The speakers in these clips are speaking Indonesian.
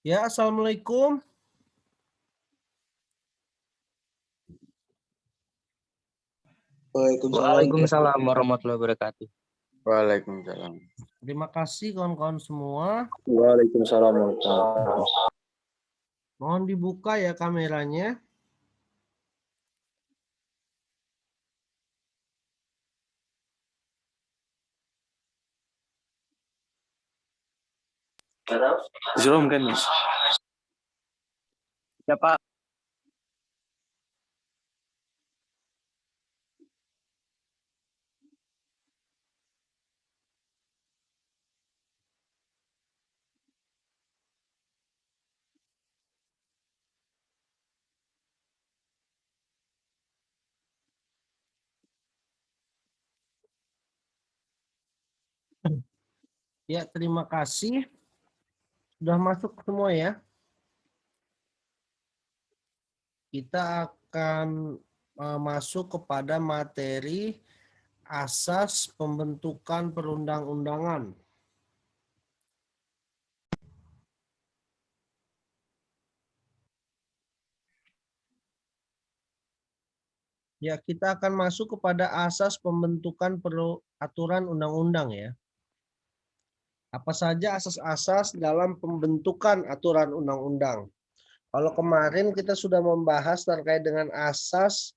Ya, assalamualaikum. Waalaikumsalam. Waalaikumsalam warahmatullahi wabarakatuh. Waalaikumsalam. Terima kasih kawan-kawan semua. Waalaikumsalam warahmatullahi wabarakatuh. Mohon dibuka ya kameranya. Zoom kan, Mas? Siapa? Ya, terima kasih. Sudah masuk semua ya. Kita akan masuk kepada materi asas pembentukan perundang-undangan. Ya, kita akan masuk kepada asas pembentukan peraturan undang-undang ya. Apa saja asas-asas dalam pembentukan aturan undang-undang? Kalau kemarin kita sudah membahas terkait dengan asas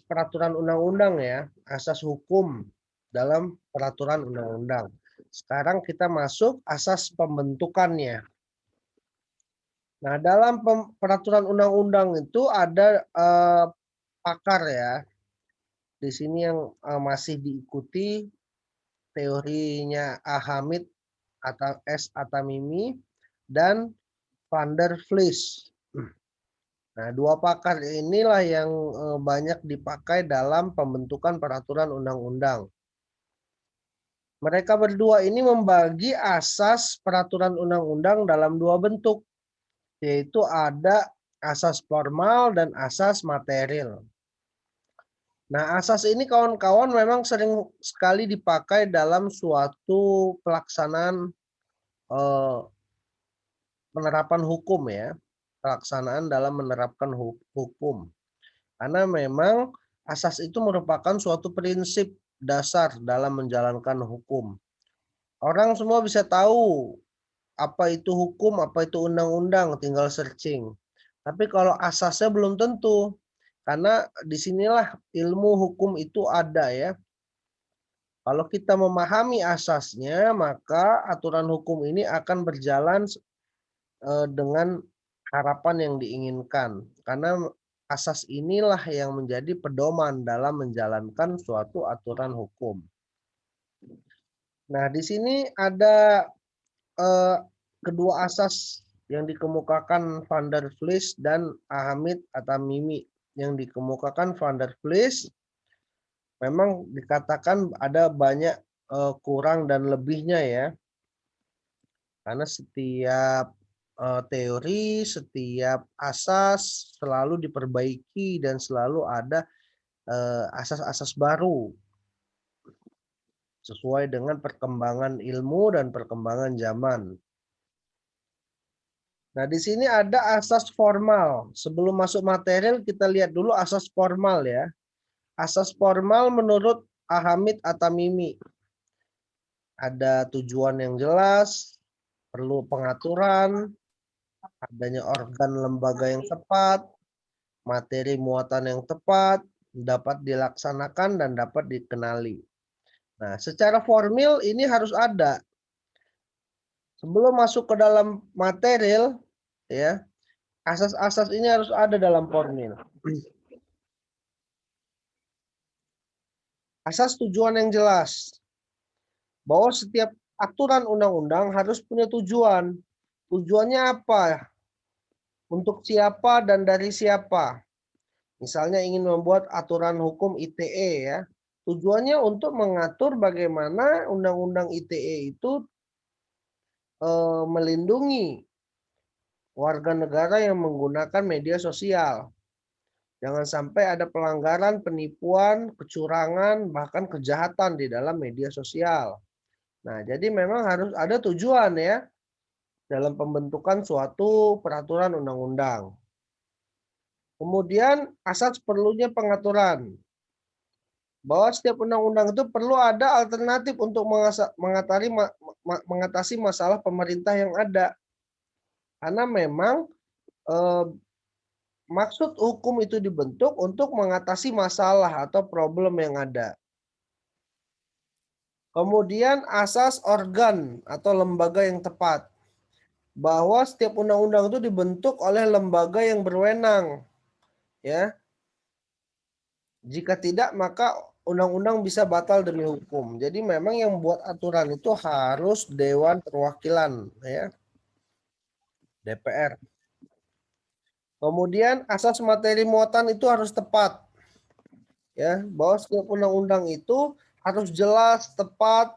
peraturan undang-undang ya, asas hukum dalam peraturan undang-undang. Sekarang kita masuk asas pembentukannya. Nah, dalam peraturan undang-undang itu ada pakar ya. Di sini yang masih diikuti teorinya A. Hamid atau S. Atamimi dan Van der Vlies. Nah, dua pakar inilah yang banyak dipakai dalam pembentukan peraturan undang-undang. Mereka berdua ini membagi asas peraturan undang-undang dalam dua bentuk, yaitu ada asas formal dan asas material. Nah, asas ini kawan-kawan memang sering sekali dipakai dalam suatu pelaksanaan penerapan hukum ya, pelaksanaan dalam menerapkan hukum. Karena memang asas itu merupakan suatu prinsip dasar dalam menjalankan hukum. Orang semua bisa tahu apa itu hukum, apa itu undang-undang, tinggal searching. Tapi kalau asasnya belum tentu, karena disinilah ilmu hukum itu ada ya. Kalau kita memahami asasnya, maka aturan hukum ini akan berjalan dengan harapan yang diinginkan. Karena asas inilah yang menjadi pedoman dalam menjalankan suatu aturan hukum. Nah, di sini ada kedua asas yang dikemukakan Van der Vlies dan Hamid Atamimi. Yang dikemukakan Van der Vlies memang dikatakan ada banyak kurang dan lebihnya ya. Karena setiap teori, setiap asas selalu diperbaiki dan selalu ada asas-asas baru sesuai dengan perkembangan ilmu dan perkembangan zaman. Nah, di sini ada asas formal. Sebelum masuk material, kita lihat dulu asas formal ya. Asas formal menurut Hamid Atamimi. Ada tujuan yang jelas, perlu pengaturan, adanya organ lembaga yang tepat, materi muatan yang tepat, dapat dilaksanakan dan dapat dikenali. Nah, secara formil ini harus ada. Sebelum masuk ke dalam material, ya, asas-asas ini harus ada dalam formil. Asas tujuan yang jelas. Bahwa setiap aturan undang-undang harus punya tujuan. Tujuannya apa? Untuk siapa dan dari siapa? Misalnya ingin membuat aturan hukum ITE ya. Tujuannya untuk mengatur bagaimana undang-undang ITE itu melindungi warga negara yang menggunakan media sosial. Jangan sampai ada pelanggaran, penipuan, kecurangan, bahkan kejahatan di dalam media sosial. Nah, jadi memang harus ada tujuan ya. dalam pembentukan suatu peraturan undang-undang. Kemudian asas perlunya pengaturan. Bahwa setiap undang-undang itu perlu ada alternatif untuk mengatasi masalah pemerintah yang ada. Karena memang maksud hukum itu dibentuk untuk mengatasi masalah atau problem yang ada. Kemudian asas organ atau lembaga yang tepat. Bahwa setiap undang-undang itu dibentuk oleh lembaga yang berwenang. Ya. Jika tidak, maka undang-undang bisa batal demi hukum. Jadi memang yang buat aturan itu harus Dewan Perwakilan, ya, DPR. Kemudian asas materi muatan itu harus tepat, ya, bahwa setiap undang-undang itu harus jelas, tepat,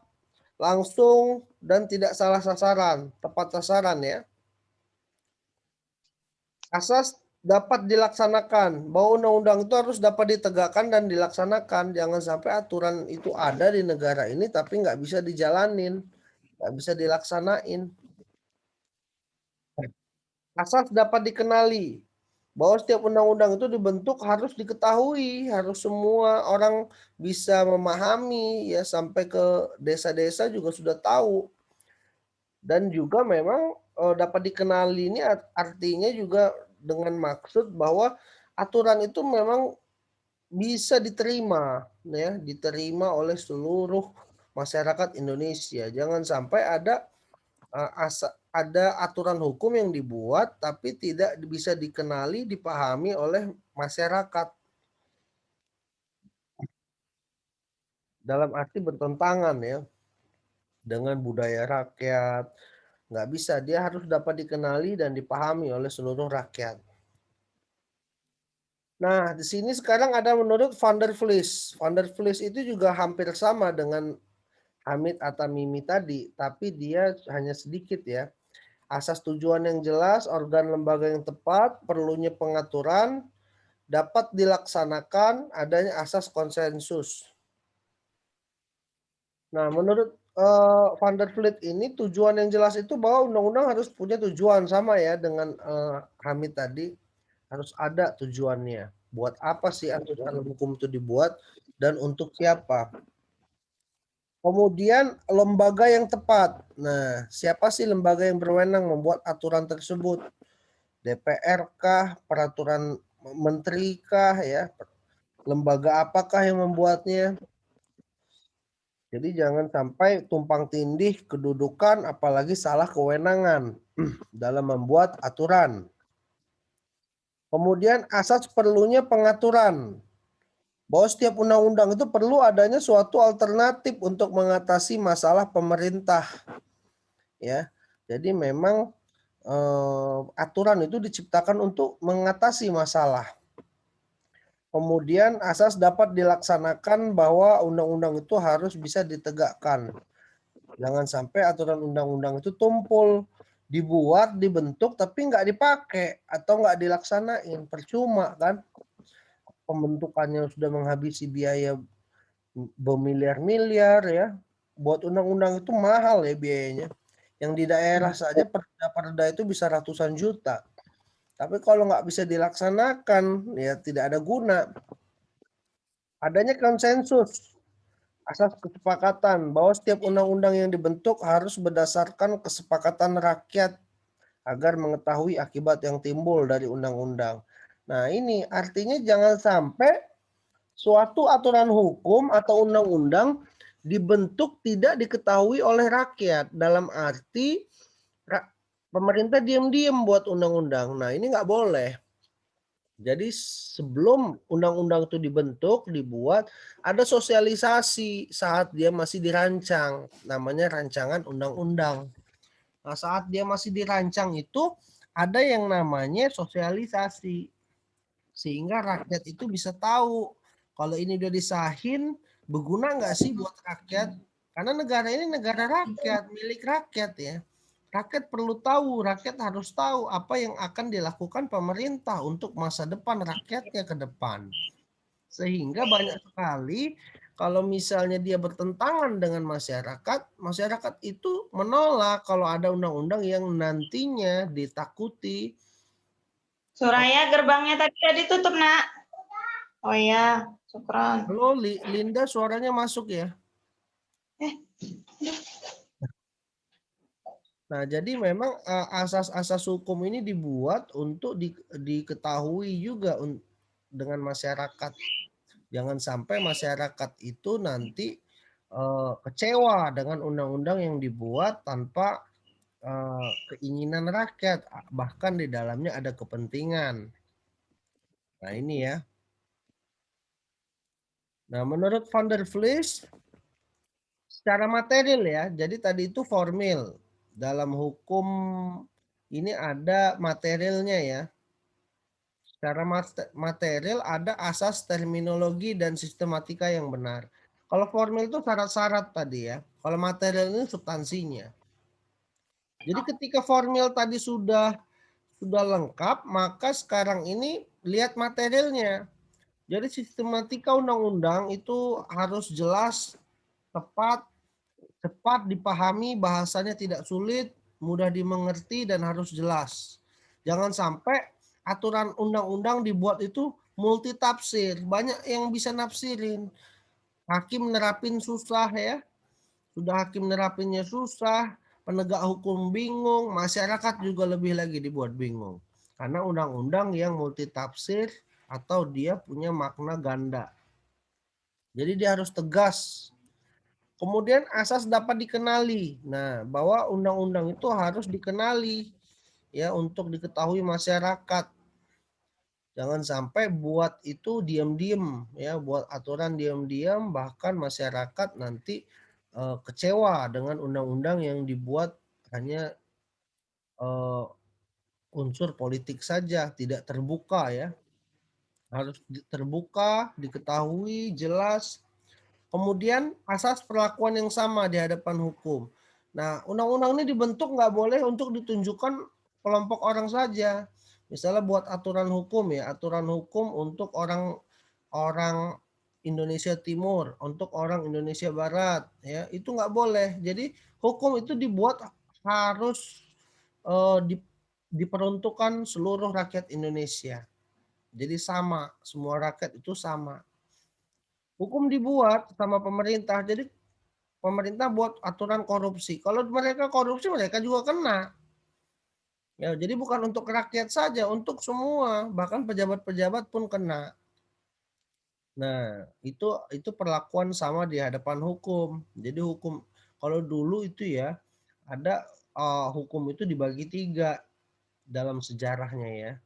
langsung, dan tidak salah sasaran, tepat sasaran, ya. Asas dapat dilaksanakan, bahwa undang-undang itu harus dapat ditegakkan dan dilaksanakan. Jangan sampai aturan itu ada di negara ini tapi nggak bisa dijalanin, nggak bisa dilaksanain. Asas dapat dikenali, bahwa setiap undang-undang itu dibentuk harus diketahui, harus semua orang bisa memahami, ya, sampai ke desa-desa juga sudah tahu. Dan juga memang dapat dikenali ini artinya juga dengan maksud bahwa aturan itu memang bisa diterima, ya, diterima oleh seluruh masyarakat Indonesia. Jangan sampai ada aturan hukum yang dibuat tapi tidak bisa dikenali, dipahami oleh masyarakat. Dalam arti bertentangan, ya, dengan budaya rakyat. Nggak bisa, dia harus dapat dikenali dan dipahami oleh seluruh rakyat. Nah, di sini sekarang ada menurut Van der Vlies. Van der Vlies itu juga hampir sama dengan Hamid Atamimi tadi, tapi dia hanya sedikit, ya. Asas tujuan yang jelas, organ lembaga yang tepat, perlunya pengaturan, dapat dilaksanakan, adanya asas konsensus. Nah, menurut Van der Vliet ini tujuan yang jelas itu bahwa undang-undang harus punya tujuan, sama ya dengan Hamid tadi, harus ada tujuannya. Buat apa sih aturan hukum itu dibuat dan untuk siapa? Kemudian lembaga yang tepat. Nah, siapa sih lembaga yang berwenang membuat aturan tersebut? DPR kah, peraturan menteri kah, ya? Lembaga apakah yang membuatnya? Jadi jangan sampai tumpang tindih kedudukan apalagi salah kewenangan dalam membuat aturan. Kemudian asas perlunya pengaturan. Bahwa setiap undang-undang itu perlu adanya suatu alternatif untuk mengatasi masalah pemerintah. Ya. Jadi memang aturan itu diciptakan untuk mengatasi masalah. Kemudian asas dapat dilaksanakan, bahwa undang-undang itu harus bisa ditegakkan. Jangan sampai aturan undang-undang itu tumpul, dibuat, dibentuk, tapi nggak dipakai atau nggak dilaksanain. Percuma kan? Pembentukannya sudah menghabisi biaya bermiliar-miliar, ya. Buat undang-undang itu mahal, ya, biayanya. Yang di daerah saja perda-perda itu bisa ratusan juta. Tapi kalau nggak bisa dilaksanakan, ya tidak ada guna. Adanya konsensus, asas kesepakatan, bahwa setiap undang-undang yang dibentuk harus berdasarkan kesepakatan rakyat agar mengetahui akibat yang timbul dari undang-undang. Nah, ini artinya jangan sampai suatu aturan hukum atau undang-undang dibentuk tidak diketahui oleh rakyat. Dalam arti pemerintah diam-diam buat undang-undang. Nah, ini nggak boleh. Jadi sebelum undang-undang itu dibentuk, dibuat, ada sosialisasi saat dia masih dirancang, namanya rancangan undang-undang. Nah, saat dia masih dirancang itu ada yang namanya sosialisasi, sehingga rakyat itu bisa tahu kalau ini udah disahin, berguna nggak sih buat rakyat? Karena negara ini negara rakyat, milik rakyat, ya. Rakyat perlu tahu, rakyat harus tahu apa yang akan dilakukan pemerintah untuk masa depan rakyatnya ke depan. Sehingga banyak sekali Kalau misalnya dia bertentangan dengan masyarakat, masyarakat itu menolak kalau ada undang-undang yang nantinya ditakuti. Suraya, gerbangnya tadi udah ditutup, Nak. Oh iya, syukron. Halo Linda, suaranya masuk ya? Nah, jadi memang asas-asas hukum ini dibuat untuk diketahui juga dengan masyarakat. Jangan sampai masyarakat itu nanti kecewa dengan undang-undang yang dibuat tanpa keinginan rakyat, bahkan di dalamnya ada kepentingan. Nah, ini ya. Nah, menurut Van der Vlies, secara material ya, jadi tadi itu formil. Dalam hukum ini ada materialnya ya. Secara material ada asas terminologi dan sistematika yang benar. Kalau formil itu syarat-syarat tadi ya. Kalau material ini substansinya. Jadi ketika formil tadi sudah lengkap, maka sekarang ini lihat materialnya. Jadi sistematika undang-undang itu harus jelas, tepat, cepat dipahami, bahasanya tidak sulit, mudah dimengerti, dan harus jelas. Jangan sampai aturan undang-undang dibuat itu multitafsir. Banyak yang bisa nafsirin. Hakim nerapin susah ya. Sudah hakim nerapinnya susah, penegak hukum bingung, masyarakat juga lebih lagi dibuat bingung. Karena undang-undang yang multitafsir atau dia punya makna ganda. Jadi dia harus tegas. Kemudian asas dapat dikenali. Nah, bahwa undang-undang itu harus dikenali ya untuk diketahui masyarakat. Jangan sampai buat itu diam-diam ya, buat aturan diam-diam bahkan masyarakat nanti kecewa dengan undang-undang yang dibuat hanya unsur politik saja, tidak terbuka ya. Harus terbuka, diketahui, jelas. Kemudian asas perlakuan yang sama di hadapan hukum. Nah, undang-undang ini dibentuk nggak boleh untuk ditunjukkan kelompok orang saja. Misalnya buat aturan hukum ya, aturan hukum untuk orang Indonesia Timur, untuk orang Indonesia Barat, ya itu nggak boleh. Jadi hukum itu dibuat harus diperuntukkan seluruh rakyat Indonesia. Jadi sama, semua rakyat itu sama. Hukum dibuat sama pemerintah, jadi pemerintah buat aturan korupsi. Kalau mereka korupsi, mereka juga kena. Ya, jadi bukan untuk rakyat saja, untuk semua, bahkan pejabat-pejabat pun kena. Nah, itu perlakuan sama di hadapan hukum. Jadi hukum kalau dulu itu ya ada hukum itu dibagi 3 dalam sejarahnya ya.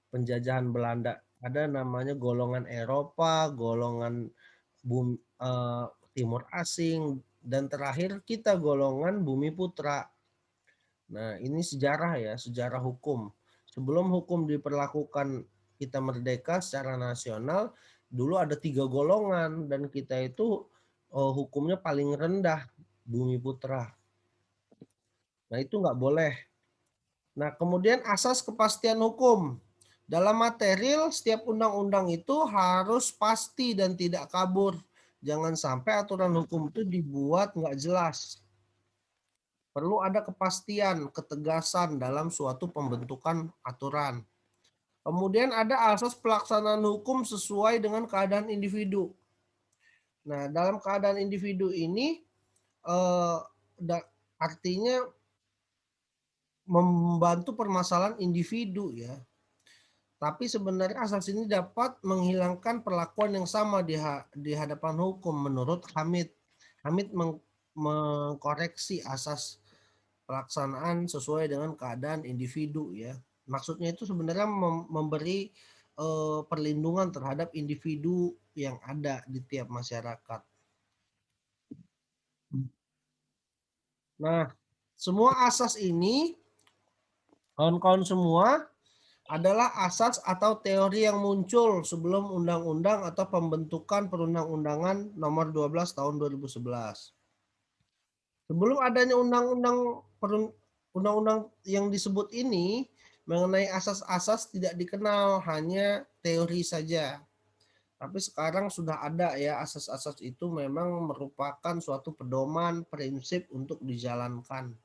Penjajahan Belanda ada namanya golongan Eropa, golongan Timur Asing, dan terakhir kita golongan Bumi Putra. Nah, ini sejarah ya, sejarah hukum. Sebelum hukum diperlakukan kita merdeka secara nasional, dulu ada 3 golongan dan kita itu hukumnya paling rendah, Bumi Putra. Nah, itu nggak boleh. Nah, kemudian asas kepastian hukum. Dalam material, setiap undang-undang itu harus pasti dan tidak kabur. Jangan sampai aturan hukum itu dibuat nggak jelas. Perlu ada kepastian, ketegasan dalam suatu pembentukan aturan. Kemudian ada asas pelaksanaan hukum sesuai dengan keadaan individu. Nah, dalam keadaan individu ini artinya membantu permasalahan individu ya. Tapi sebenarnya asas ini dapat menghilangkan perlakuan yang sama di hadapan hukum menurut Hamid. Hamid mengkoreksi asas pelaksanaan sesuai dengan keadaan individu ya. Maksudnya itu sebenarnya memberi perlindungan terhadap individu yang ada di tiap masyarakat. Nah, semua asas ini kawan-kawan semua adalah asas atau teori yang muncul sebelum undang-undang atau pembentukan perundang-undangan nomor 12 tahun 2011. Sebelum adanya undang-undang yang disebut ini, mengenai asas-asas tidak dikenal, hanya teori saja. Tapi sekarang sudah ada ya, asas-asas itu memang merupakan suatu pedoman prinsip untuk dijalankan.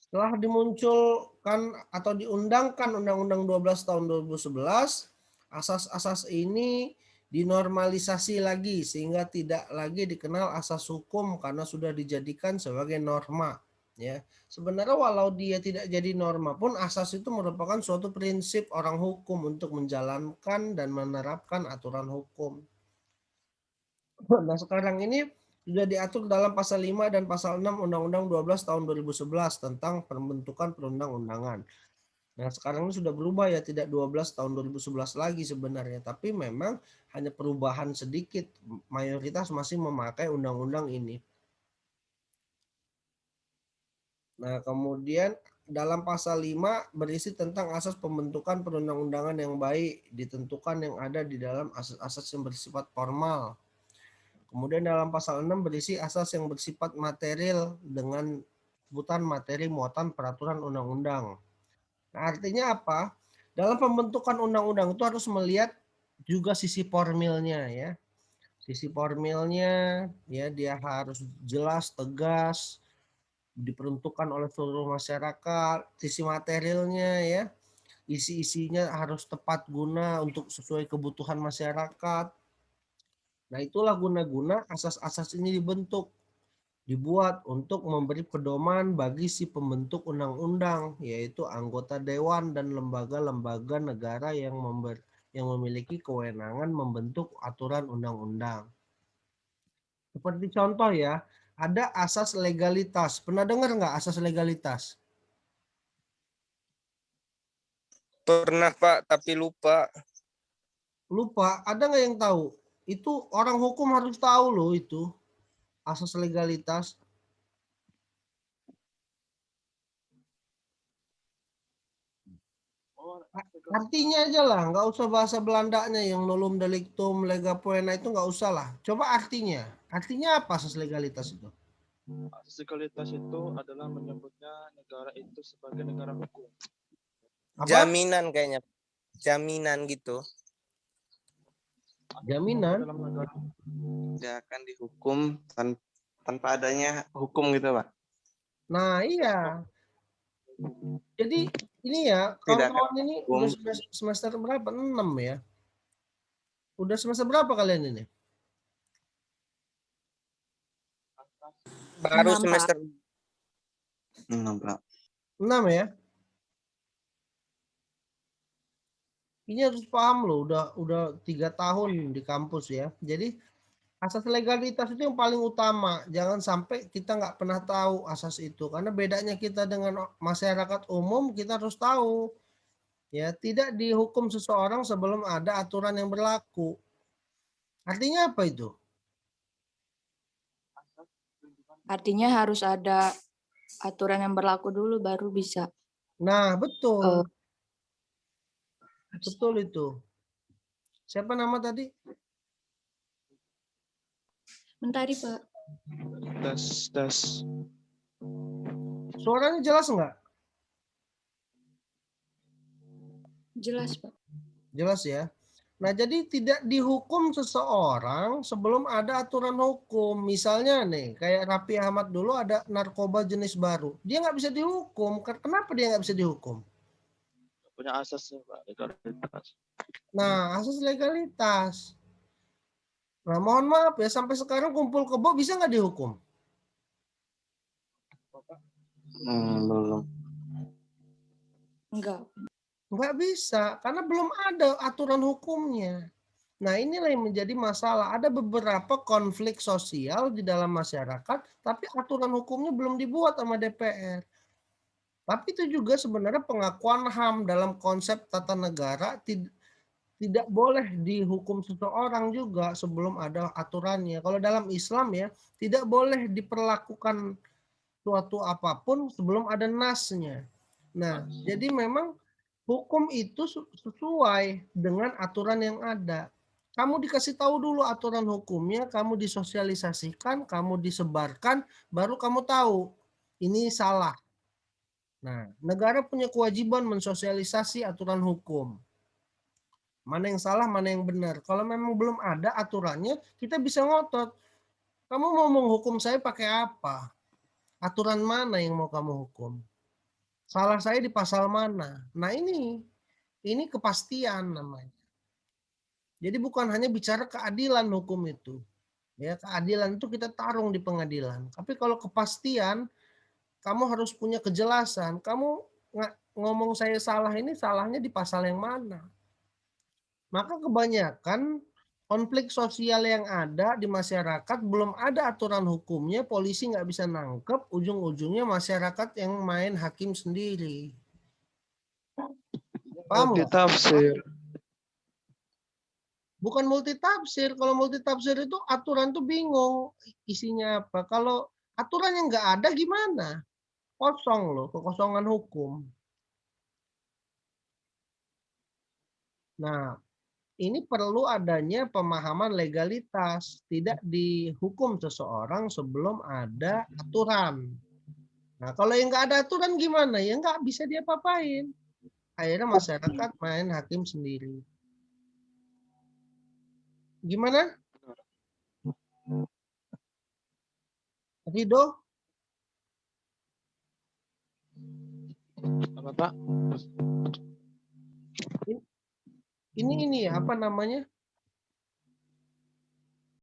Setelah dimunculkan atau diundangkan Undang-Undang 12 tahun 2011, asas-asas ini dinormalisasi lagi sehingga tidak lagi dikenal asas hukum karena sudah dijadikan sebagai norma. Ya, sebenarnya walau dia tidak jadi norma pun asas itu merupakan suatu prinsip orang hukum untuk menjalankan dan menerapkan aturan hukum. Nah, sekarang ini sudah diatur dalam pasal 5 dan pasal 6 Undang-Undang 12 tahun 2011 tentang pembentukan perundang-undangan. Nah, sekarang ini sudah berubah ya, tidak 12 tahun 2011 lagi sebenarnya, tapi memang hanya perubahan sedikit, mayoritas masih memakai undang-undang ini. Nah, kemudian dalam pasal 5 berisi tentang asas pembentukan perundang-undangan yang baik, ditentukan yang ada di dalam asas-asas yang bersifat formal. Kemudian dalam pasal 6 berisi asas yang bersifat material dengan sebutan materi muatan peraturan undang-undang. Nah, artinya apa? Dalam pembentukan undang-undang itu harus melihat juga sisi formilnya ya. Sisi formilnya ya, dia harus jelas, tegas, diperuntukkan oleh seluruh masyarakat. Sisi materialnya ya, isi-isinya harus tepat guna untuk sesuai kebutuhan masyarakat. Nah, itulah guna-guna asas-asas ini dibuat untuk memberi pedoman bagi si pembentuk undang-undang, yaitu anggota dewan dan lembaga-lembaga negara yang memiliki kewenangan membentuk aturan undang-undang. Seperti contoh ya, ada asas legalitas. Pernah dengar nggak asas legalitas? Pernah Pak, tapi lupa. Lupa, ada nggak yang tahu? Itu orang hukum harus tahu loh itu, asas legalitas. Artinya aja lah, nggak usah bahasa Belandanya yang nulum delictum lega poena itu nggak usah lah. Coba artinya. Artinya apa asas legalitas itu? Asas legalitas itu adalah menyebutnya negara itu sebagai negara hukum. Apa? Jaminan kayaknya. Jaminan gitu. Jaminan? Dalam negara Dia akan dihukum tanpa adanya hukum gitu, Pak. Nah iya. Jadi ini ya, Tidak kawan-kawan ini hukum. udah semester berapa? 6 ya? Udah semester berapa kalian ini? Baru 6, Pak. semester Pak. 6 ya? Ini harus paham loh, udah 3 tahun di kampus ya. Jadi asas legalitas itu yang paling utama. Jangan sampai kita nggak pernah tahu asas itu. Karena bedanya kita dengan masyarakat umum, kita harus tahu. Ya, tidak dihukum seseorang sebelum ada aturan yang berlaku. Artinya apa itu? Artinya harus ada aturan yang berlaku dulu baru bisa. Nah, betul. Eh, Betul itu. Siapa nama tadi? Mentari, Pak. tes. Suaranya jelas nggak? Jelas, Pak. Jelas ya. Nah, jadi tidak dihukum seseorang sebelum ada aturan hukum. Misalnya nih, kayak Raffi Ahmad dulu ada narkoba jenis baru. Dia nggak bisa dihukum. Kenapa dia nggak bisa dihukum? Punya asasnya, Pak, legalitas. Nah, asas legalitas. Nah, mohon maaf ya, sampai sekarang kumpul kebo bisa nggak dihukum? Belum. Enggak. Nggak bisa, karena belum ada aturan hukumnya. Nah, inilah yang menjadi masalah. Ada beberapa konflik sosial di dalam masyarakat, tapi aturan hukumnya belum dibuat sama DPR. Tapi itu juga sebenarnya pengakuan HAM dalam konsep tata negara tidak boleh dihukum seseorang juga sebelum ada aturannya. Kalau dalam Islam ya, tidak boleh diperlakukan suatu apapun sebelum ada nasnya. Nah, jadi memang hukum itu sesuai dengan aturan yang ada. Kamu dikasih tahu dulu aturan hukumnya, kamu disosialisasikan, kamu disebarkan, baru kamu tahu ini salah. Nah, negara punya kewajiban mensosialisasi aturan hukum. Mana yang salah, mana yang benar. Kalau memang belum ada aturannya, kita bisa ngotot. Kamu mau menghukum saya pakai apa? Aturan mana yang mau kamu hukum? Salah saya di pasal mana? Nah ini kepastian namanya. Jadi bukan hanya bicara keadilan hukum itu. Ya, keadilan itu kita tarung di pengadilan. Tapi kalau kepastian, kamu harus punya kejelasan. Kamu ngomong saya salah ini salahnya di pasal yang mana? Maka kebanyakan konflik sosial yang ada di masyarakat belum ada aturan hukumnya, polisi nggak bisa nangkep, ujung-ujungnya masyarakat yang main hakim sendiri. Paham nggak? Multitafsir. Bukan multitafsir. Kalau multitafsir itu aturan tuh bingung isinya apa. Kalau aturan yang nggak ada gimana? Kosong loh, kekosongan hukum. Nah, ini perlu adanya pemahaman legalitas. Tidak dihukum seseorang sebelum ada aturan. Nah, kalau yang nggak ada aturan gimana? Ya nggak bisa diapa-apain. Akhirnya masyarakat main hakim sendiri. Gimana? Ridho? Apa Pak? Ini apa namanya?